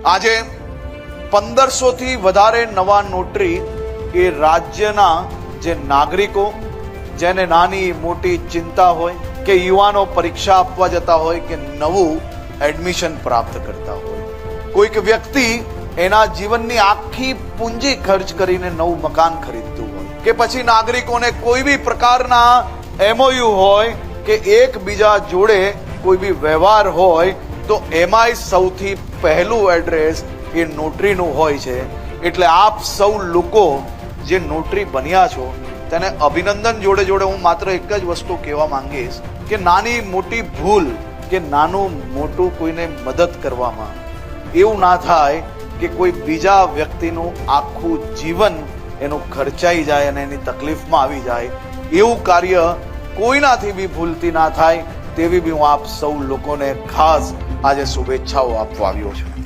આજે 1500 થી વધારે નવા નોટરી એ રાજ્યના જે નાગરિકો, જેને નાની મોટી ચિંતા હોય કે યુવાનો પરીક્ષા આપવા જતા હોય કે નવું એડમિશન પ્રાપ્ત કરતા હોય, કોઈક વ્યક્તિ એના જીવનની આખી પૂંજી ખર્ચ કરીને નવું મકાન ખરીદતું હોય, કે પછી નાગરિકોને કોઈ બી પ્રકારના એમઓયુ હોય કે એકબીજા જોડે કોઈ બી વ્યવહાર હોય, તો એમાંય સૌથી પહેલું એડ્રેસ એ નોટરીનું હોય છે. એટલે આપ સૌ લોકો જે નોટરી બન્યા છો તેને અભિનંદન. જોડે જોડે હું માત્ર એક જ વસ્તુ કહેવા માંગીશ કે નાની મોટી ભૂલ કે નાનું મોટું કોઈને મદદ કરવામાં એવું ના થાય કે કોઈ બીજા વ્યક્તિનું આખું જીવન એનું ખર્ચાઈ જાય અને એની તકલીફમાં આવી જાય. એવું કાર્ય કોઈનાથી બી ભૂલથી ના થાય તેવી બી હું આપ સૌ લોકોને ખાસ આજે શુભેચ્છાઓ આપવા આવ્યો છું.